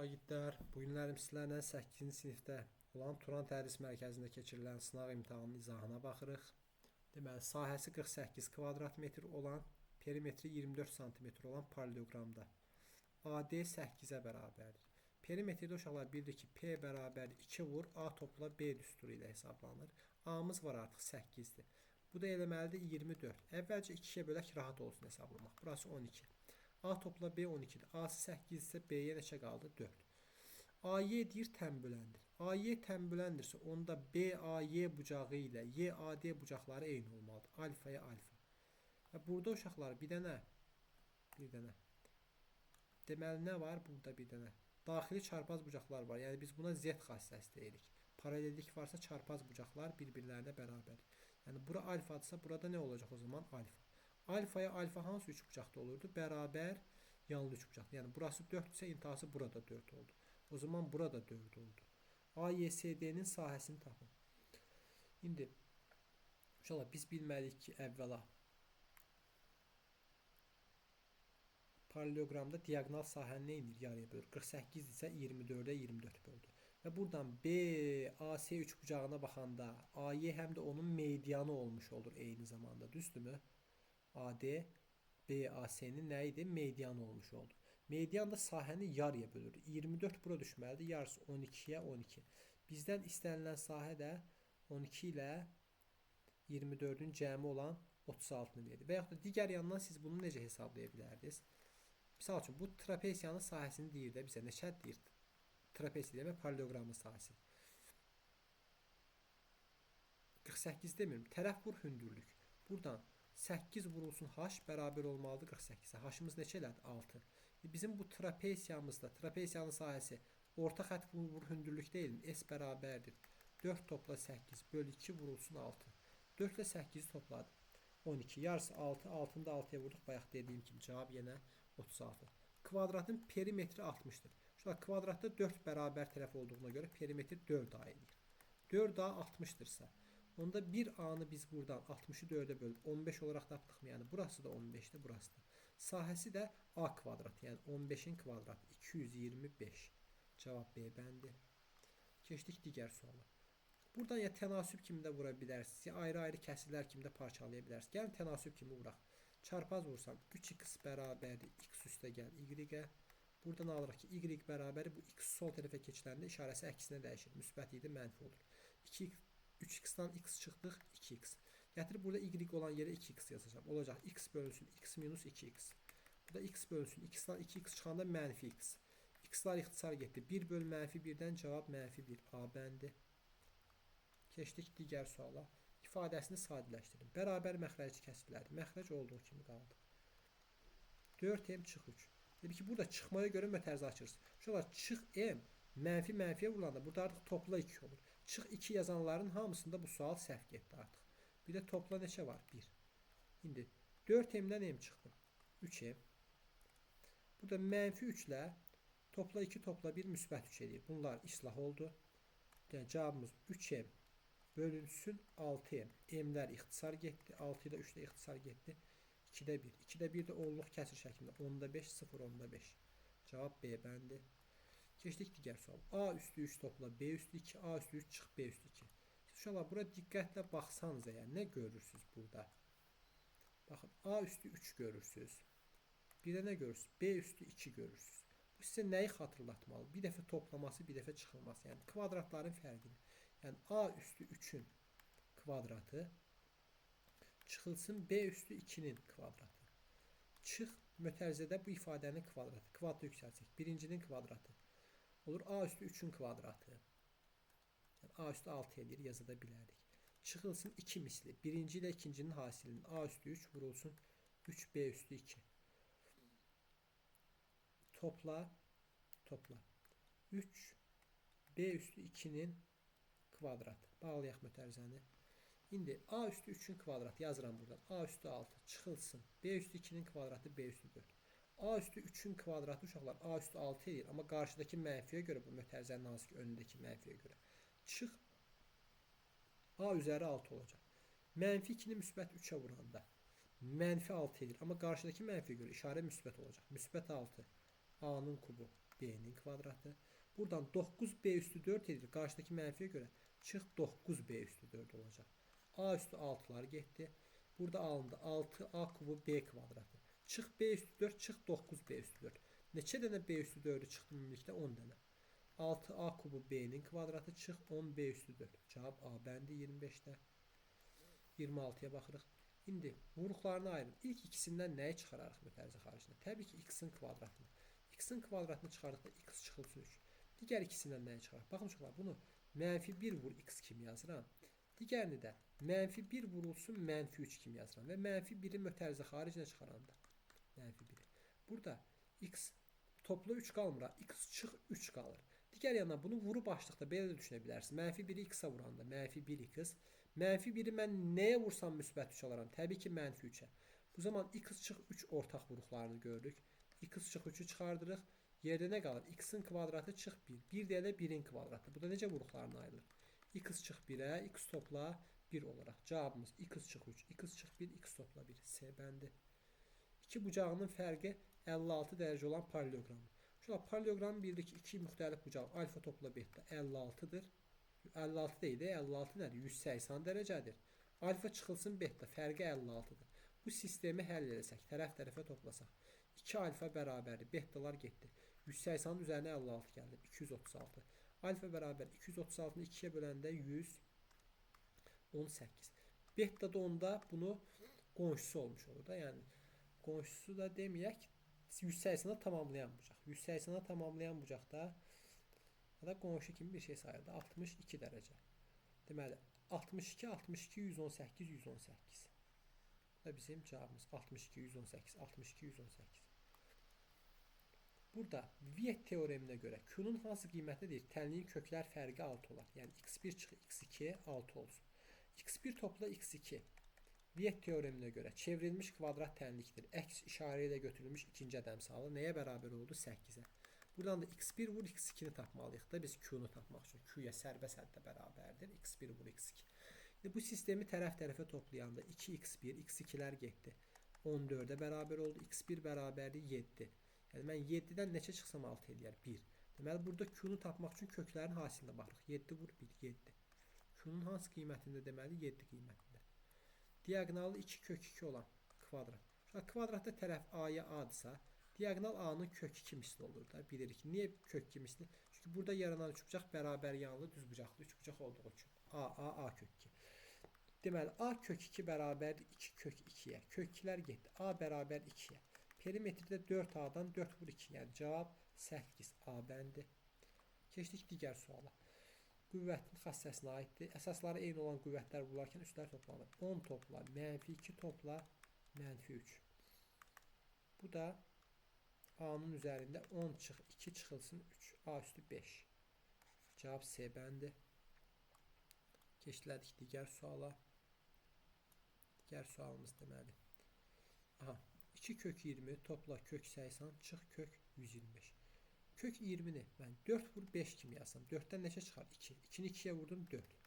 Şagirdlər, bu günlərim sizlərlə 8-ci sinifdə olan Turan Tədris Mərkəzində keçirilən sınaq imtahanının izahına baxırıq. Deməli, sahəsi 48 kvadrat metr olan, perimetri 24 sm olan paralleloqramda AD 8-ə bərabərdir. Perimetrdə uşaqlar bildir ki, P bərabər 2 vur, A topla B düsturu ilə hesablanır. A-mız var artıq 8-dir. Bu da eləməlidir 24. Əvvəlcə 2-yə bölək rahat olsun hesablamaq. Burası 12. A topla B 12'dir. A'sı 8 ise B'ye neçə qaldı? 4. AY deyir tənbüləndir. AY tənbüləndirsə onda BAY bucağı ilə YAD bucaqları eyni olmalıdır. Alfaya alfa. Və burada uşaqlar bir dənə deməli nə var? Burada bir dənə daxili çarpaz bucaqlar var. Yəni biz buna Z xassəsi deyirik. Paralellik varsa çarpaz bucaqlar bir-birlərinə bərabər. Yəni bura alfadırsa burada nə olacaq o zaman? Alfa. Alfaya alfa hansı üç bucaqda olurdu? Bərabər yanlı üç bucaqda. Yəni burası 4 ise intihası burada 4 oldu. O zaman burada 4 oldu. AYSD'nin sahəsini tapın. İndi inşallah biz bilməliyik ki, əvvəla paralleloqramda diagonal sahəni nə edir? Yarıya bölür. 48 isə 24'ə 24 böldü. Və buradan BAS üç bucağına baxanda AY həm də onun medianı olmuş olur eyni zamanda. Düzdürmü? AD BAS'nin nə idi? Median olmuş oldu. Median da sahəni yarıya bölür. 24 bura düşməlidir. Yarısı 12'yə 12. Bizdən istənilən sahə də 12 ilə 24'ün cəmi olan 36'nı verir. Və yaxud da digər yandan siz bunu necə hesablaya bilərdiniz? Misal üçün bu trapesiyanın sahəsini deyir də bizə neçə deyir? Trapesiya demək paralleloqramın sahəsi. 48 demirim. Tərəf vur hündürlük. Buradan 8 vurulsun h bərabər olmalıdır 48'ə. H'ımız neçə elədi? 6. Bizim bu trapesiyamızda trapesiyanın sahəsi orta xətt vur hündürlük deyil. S bərabərdir. 4 topla 8 bölü 2 vurulsun 6. 4 ilə 8'i topladı. 12. Yarısı 6. 6'ını da 6'ya vurduq. Bayaq dediyim kimi cavab yenə 36. Kvadratın perimetri 60'dır. Şurada kvadratda 4 bərabər tərəf olduğuna görə perimetri 4A edir. 4A 60'dırsa onda bir A'nı biz buradan 60'ı 4'e bölüp 15 olarak tapdıq mı? Yəni burası da 15'dir, burası da. Sahəsi də A kvadrat, yəni 15'in kvadratı 225. Cavab B bəndi. Keçdik digər suala. Buradan ya tənasüb kimi də vura bilərsiniz, ya ayrı-ayrı kəsirlər kimi də parçalaya bilərsiniz. Gəlin tənasüb kimi vuraq. Çarpaz vursam 3x bərabərdir x üstə gəl y-ə. Buradan alırıq ki, y bərabəri bu x sol tərəfə keçiləndə işarəsi əksinə dəyişir. Müsbət idi, mənfi olur. 3x'dan x çıxdıq 2x. Gətirib burada y olan yerə 2x yazacağım. Olacaq x bölünsün x minus 2x. Burada x bölünsün x'dan 2x çıxanda mənfi x. X'lar ixtisar getdi. 1 bölü mənfi 1'dən cavab mənfi 1. A bəndi. Keçdik digər suala. İfadəsini sadələşdirin. Bərabər məxrəc kəsirlər. Məxrəc olduğu kimi qaldı. 4m çıx 3. Dedi ki, burada çıxmaya görə mötərizə açırsın. Şurada çıx m mənfi mənfiyə vurulanda burada artıq topla 2 olur. Çıx 2 yazanların hamısında bu sual səhv getdi artıq. Bir də topla neçə var? 1. İndi 4m'dən m çıxdı. 3m. Burada mənfi 3 ilə topla 2 topla 1 müsbət 3 edir. Bunlar islah oldu. Yəni cavabımız 3m bölünsün 6m. M'lər ixtisar getdi. 6 ilə 3 də ixtisar getdi. 2'də 1. 2'də 1 də onluq kəsir şəklində. 10'da 5, 0, 10'da 5. Cavab B bəndi. Keçdik digər sual. A üstü 3 topla B üstü 2, A üstü 3 çıx B üstü 2. İnşallah bura diqqətlə baxsanız əgər nə görürsünüz burada? Baxın, A üstü 3 görürsünüz. Bir də nə görürsünüz? B üstü 2 görürsünüz. Bu sizə nəyi xatırlatmalı? Bir dəfə toplaması, bir dəfə çıxılması. Yəni kvadratların fərqini. Yəni A üstü 3'ün kvadratı çıxılsın B üstü 2'nin kvadratı. Çıx mötərizədə bu ifadənin kvadratı. Kvadratı yüksəlsək. Birincinin kvadratı. Olur A üstü 3'ün kvadratı. Yəni A üstü 6 edir, yazıda bilərik. Çıxılsın 2 misli. Birinci ilə ikincinin hasilinin A üstü 3 vurulsun 3 B üstü 2. Topla 3 B üstü 2'nin kvadratı. Bağlayaq mötərizəni. İndi A üstü 3'ün kvadratı yazıram buradan. A üstü 6 çıxılsın. B üstü 2'nin kvadratı B üstü 4. A üstü 3'ün kvadratı uşaqlar A üstü 6 edir. Amma qarşıdakı mənfiyə görə bu mötərizənin hansı ki önündəki mənfiyə görə. Çıx A üzəri 6 olacaq. Mənfi 2'ni müsbət 3'ə vuranda mənfi 6 edir. Amma qarşıdakı mənfiyə görə işarə müsbət olacaq. Müsbət 6 A'nın kubu. b'nin kvadratı. Buradan 9b üstü 4 edir. Qarşıdakı mənfiyə görə çıx 9b üstü 4 olacaq. A üstü 6'lar getdi. Burada alındı 6a kubu b kvadratı. Çıx b üstü 4, çıx 9b üstü 4. Neçə dənə b üstü 4'ü çıxdı ümumilikdə? 10 dənə. 6a kubu b'nin kvadratı çıx 10b üstü 4. Cavab A bəndi 25'də. 26'ya baxırıq. İndi vuruqlarını ayırın. İlk ikisindən nəyi çıxararıq mütərizə xaricində? Təbii ki, x-in kvadratını. X-in kvadratını çıxardıqda x çıxılsın 3. Digər ikisindən nəyi çıxaraq? Baxın uşaqlar, bunu -1 vur x kimi yazıram. Digərini də -1 vurulsun -3 kimi yazıram. Və -1'i mütərizə xaricinə çıxaranda. -1'i. Burada x toplu 3 qalmır. X çıx 3 qalır. Digər yandan bunu vuru başlıqda belə də düşünə bilərsiniz. -1'i x-a vuranda -1x. -1'i mən nəyə vursam müsbət 3 alaram? Təbii ki, -3'ə. Bu zaman x çıx 3 ortaq vuruqlarını gördük. X çıx 3'ü çıxardırıq. Yerdə nə qalır? X-in kvadratı çıx 1. 1 deyə də 1'in kvadratı. Bu da necə vuruqlarına ayrılır? X çıx 1'ə, x topla 1 olaraq. Cavabımız x çıx 3, x çıx 1, x topla 1. C bəndi. İki bucağının fərqi 56 dərəcə olan paralelogramdır. Şurada paralelogramın bildik ki, iki müxtəlif bucaq alfa topla beta 56'dır. 56 deyil de 56 nədir? 180 dərəcədir. Alfa çıxılsın beta fərqi 56'dır. Bu sistemi həll etsək, tərəf-tərəfə toplasaq. 2 alfa bərabərdir. Betalar getdi. 180'in üzərinə 56 gəldi. 236. Alfa bərabər 236'nı 2'yə böləndə 118. Beta da onda bunu qonşusu olmuş olur da. Yəni qonşusu da deməyək, 180'i tamamlayan bucaq. 180'i tamamlayan bucaqda ya da qonşu kimi bir şey sayıldı. 62 dərəcə. Deməli 62, 62, 118, 118. Bu da bizim cavabımız. 62, 118, 62, 118. Burada Viet teoreminə görə Q'nun hansı qiymətidir? Tənliyin köklər fərqi 6 olar. Yəni x1 çıx x2 6 olsun. x1 topla x2. Viet teoreminə görə çevrilmiş kvadrat tənlikdir. Əks işarə ilə götürülmüş ikinci ədəmsalı nəyə bərabər oldu? 8'ə. Buradan da x1 vur x2'ni tapmalıyıq da biz Q'nu tapmaq üçün. Q'ya sərbəst-səddə bərabərdir. x1 vur x2. Bu sistemi tərəf-tərəfə toplayanda 2x1, x2'lər getdi. 14'ə bərabər oldu. x1 bərabərdir 7. Yəni mən 7'dən neçə çıxsam 6 eləyər? 1. Deməli burada Q'nu tapmaq üçün köklərin hasilinə baxırıq. 7 vur 1, 7. Q'nun hansı qiymətində? Deməli 7 qiymətində. Diagonalı 2 kök 2 olan kvadrat. Kvadratda tərəf A'ya A'dırsa, diagonal A'nın kök 2 misli olur da. Bilirik. Niyə kök 2 misli? Çünki burada yaranan üç bucaq bərabər yanlı düz bucaqlı üç bucaq olduğu üçün. A kök 2. Deməli A kök 2 bərabər 2 kök 2'yə. Kök 2'lər getdi. A bərabər 2'yə. Perimetrdə 4A'dan 4 vur 2. Yəni cavab 8. A bəndi. Keçdik digər suala. Qüvvətin xassəsinə aiddir. Əsasları eyni olan qüvvətlər bularkən üstlər toplanır. 10 topla, -2 topla, -3. Bu da A'nın üzərində 10 çıx 2 çıxılsın 3. A üstü 5. Cavab C bəndi. Keçdilədik digər suala. Digər sualımız deməli. Aha. 2 kök 20 topla kök 80 çıx kök 125. Kök 20'ni mən 4 vur 5 kimi yazsam. 4'dən neçə çıxar? 2. 2'ni 2'yə vurdum 4.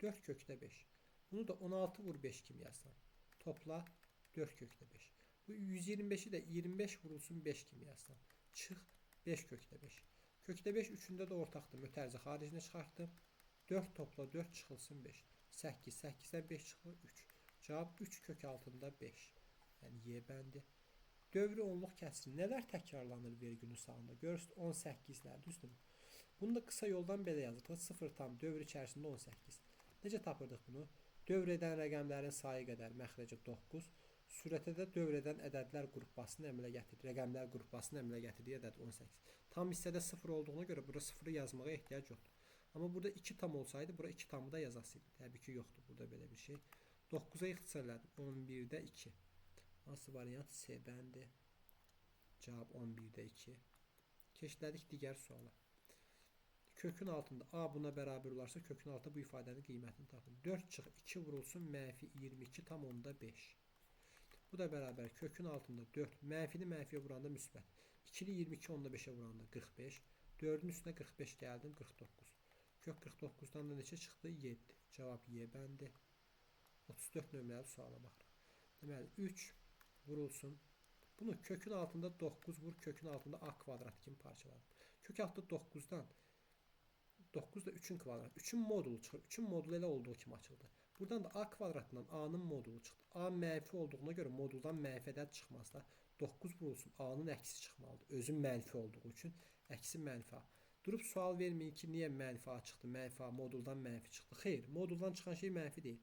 4 kökdə 5. Bunu da 16 vur 5 kimi yazsam. Topla 4 kökdə 5. Bu 125'i də 25 vurulsun 5 kimi yazsam. Çıx 5 kökdə 5. Kökdə 5 üçündə də ortaqdır. Mütərizə xaricinə çıxartdım. 4 topla 4 çıxılsın 5. 8. 8'dən 5 çıxılır 3. Cavab 3 kök altında 5. Yəni Y bəndi. Dövrü onluq kəsri nələr təkrarlanır vergülün sağında? Görürsünüz 18'lər, düzdürmü? Bunu da qısa yoldan belə yazırıq. 0 tam dövr içərisində 18. Necə tapırdıq bunu? Dövr edən rəqəmlərin sayı qədər məxrəcə 9. Sürətə də dövr edən ədədlər qrupbasını əmələ gətirir. Rəqəmlər qrupbasını əmələ gətirdiyi ədəd 18. Tam hissədə 0 olduğuna görə burada 0'ı yazmağa ehtiyac yoxdur. Amma burada 2 tam olsaydı, bura 2 tamı da yazasıydı. Təbii ki, yoxdur burada belə bir şey. 9'a ixtisar elədim. 11'də 2. Hansı variant? C bəndi. Cavab 11'də 2. Keçdilədik digər suala. Kökün altında A buna bərabər olarsa kökün altında bu ifadənin qiymətini tapın. 4 çıx 2 vurulsun -22 tam onda 5. Bu da bərabər kökün altında 4. Mənfini mənfiyə vuranda müsbət. 2'li 22 onda 5'ə vuranda 45. 4'ün üstünə 45 gəldim 49. Kök 49'dan da neçə çıxdı? 7. Cavab Y bəndi. 34 nömrəli suala baxırıq. Deməli 3 vurulsun. Bunu kökün altında 9 vur, kökün altında A kvadrat kimi parçaladım. Kök altı 9'dan 9 da 3'ün kvadratı. 3'ün modulu çıxır. 3'ün modulu elə olduğu kimi açıldı. Buradan da a kvadratından a-nın modulu çıxdı. A mənfi olduğuna görə moduldan mənfi ədəd çıxmaz da. 9 vurulsun a-nın əksi çıxmalıdır. Özü mənfi olduğu üçün əksi mənfi a. Durub sual verməyin ki, niyə mənfi a çıxdı? Mənfi a moduldan mənfi çıxdı. Xeyr, moduldan çıxan şey mənfi deyil.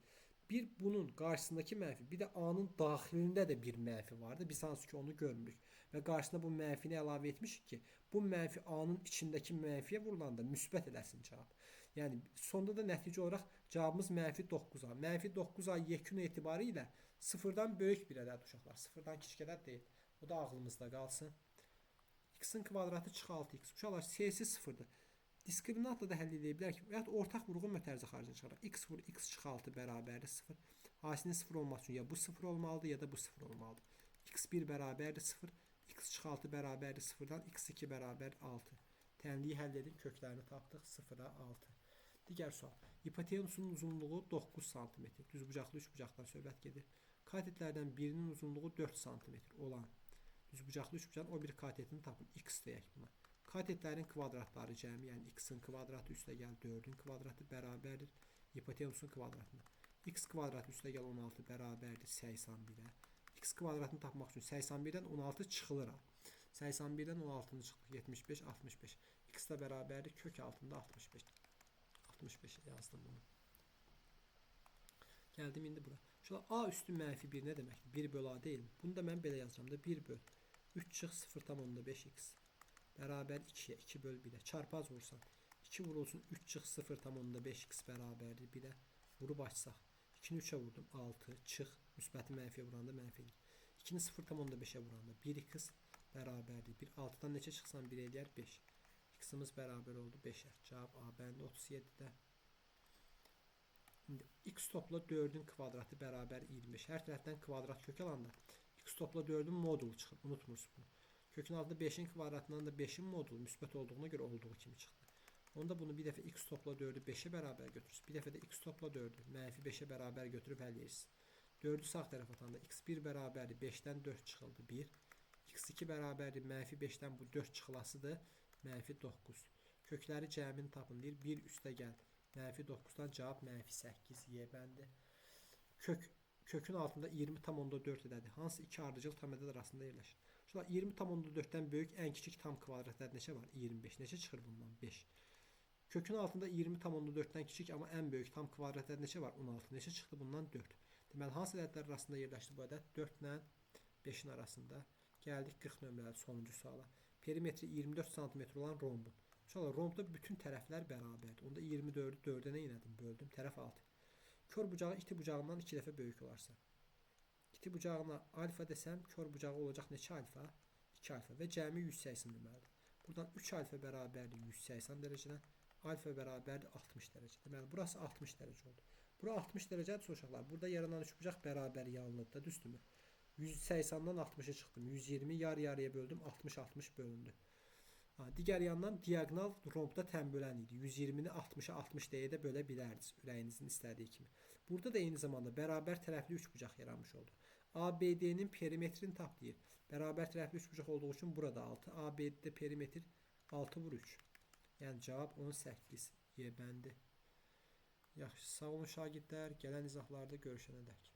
Bir bunun qarşısındakı mənfi, bir də a-nın daxilində də bir mənfi vardı. Biz hansı ki onu görmürük. Və qarşısına bu mənfini əlavə etmişik ki, bu mənfi a-nın içindəki mənfiyə vurulanda müsbət eləsin cavab. Yəni sonda da nəticə olaraq cavabımız mənfi 9a. Mənfi 9a yekun etibarı ilə sıfırdan böyük bir ədəd uşaqlar. Sıfırdan kiçik ədəd deyil. O da ağlımızda qalsın. X-in kvadratı çıx 6x. Uşaqlar c-si sıfırdır. Diskriminantla da həll edə bilər ki, və ya ortaq vurğun mötərizə xaricində çıxaraq. X vur x çıx 6 bərabərdir 0. Hasinin 0 olması üçün ya bu 0 olmalıdır, ya da bu 0 olmalıdır. X1 bərabərdir 0. X çıx 6 bərabərdir 0-dan x2 bərabər 6. Tənliyi həll edin, köklərini tapdıq 0-a 6. Digər sual. Hipotenusun uzunluğu 9 cm. Düzbucaqlı üçbucaqdan söhbət gedir. Katetlərdən birinin uzunluğu 4 cm olan düzbucaqlı üçbucağın o bir katetini tapın. X deyək buna. Katetlərin kvadratları cəmi, yəni x-in kvadratı üstə gəl 4-ün kvadratı bərabərdir hipotenusun kvadratına. X kvadratı üstə gəl 16 bərabərdir 81-ə. X kvadratını tapmaq üçün 81-dən 16 çıxılır. 81-dən 16-nı çıxdıq. 75, 65. X da bərabərdir kök altında 65. 65 yazdım bunu. Gəldim indi bura. Şöyle a üstü mənfi 1 nə deməkdir? 1 böl a deyilmi? Bunu da mən belə yazacağım da 1 böl 3 çıx 0,5x bərabər 2'ye 2 böl 1'e çarpaz vursan 2 vurulsun 3 çıx 0,5x bərabərdir 1'e vurub açsaq 2'ni 3'e vurdum 6 çıx müsbəti mənfiyə vuranda mənfi 2'ni 0,5'e vuranda 1x bərabərdir 1 6'dan neçə çıxsan 1 eləyər 5 x'imiz bərabər oldu 5'e cavab A bəndə 37'də. İndi x topla 4'ün kvadratı bərabər 25. Hər tərəfdən kvadrat kök alanda x topla 4'ün modulu çıxır. Unutmursunuz bunu. Kökün altında 5'in kvadratından da 5'in modulu müsbət olduğuna görə olduğu kimi çıxdı. Onda bunu bir dəfə x topla 4'ü 5'e bərabər götürürsünüz. Bir dəfə də x topla 4'ü mənfi 5'e bərabər götürüb həll edirsiniz. 4'ü sağ tərəf atanda x1 bərabərdir 5'dən 4 çıxıldı 1. x2 bərabərdir mənfi 5'dən bu 4 çıxılasıdır. Mənfi 9. Kökləri cəmini tapın deyir. 1 üstə gəl. Mənfi 9'dan cavab mənfi 8 Y bəndi. Kökün altında 20,4 ədədi. Hansı iki ardıcıl tam ədəd arasında yerləşir? Şurada 20,4'dən böyük ən kiçik tam kvadrat ədəd neçə var? 25. Neçə çıxır bundan? 5. Kökün altında 20,4'dən kiçik amma ən böyük tam kvadrat ədəd neçə var? 16. Neçə çıxdı bundan? 4. Deməli hansı ədədlər arasında yerləşdi bu ədəd? 4 ilə 5'in arasında. Gəldik 40 nömrəli sonuncu suala. Perimetri 24 cm olan rombun. Şöyle rombda bütün tərəflər bərabərdir. Onda 24'ü 4'e nə elədim? Böldüm. Tərəf 6. Kör bucağı iti bucağından 2 dəfə böyük olarsa. İti bucağına alfa desəm, kör bucağı olacaq neçə alfa? 2 alfa və cəmi 180 deməlidir. Buradan 3 alfa bərabərdir 180 dərəcədən, alfa bərabərdir 60 dərəcə. Deməli burası 60 dərəcə oldu. Bura 60 dərəcədir uşaqlar. Burada yaranan üç bucaq bərabər yanlıdır da, düzdürmü? 180'dan 60'a çıxdım. 120 yarı-yarıya böldüm. 60-60 bölündü. Digər yandan diagonal rombda tənbölən idi. 120'ni 60'a 60 deyə də bölə bilərdiniz ürəyinizin istədiyi kimi. Burada da eyni zamanda bərabər tərəfli üç bucaq yaranmış oldu. ABD'nin perimetrini tap deyir. Bərabər tərəfli üç bucaq olduğu üçün burada 6. ABD'də perimetr 6 vur 3. Yəni cavab 18 Y bəndi. Yaxşı, sağ olun şagirdlər. Gələn izahlarda görüşənədək.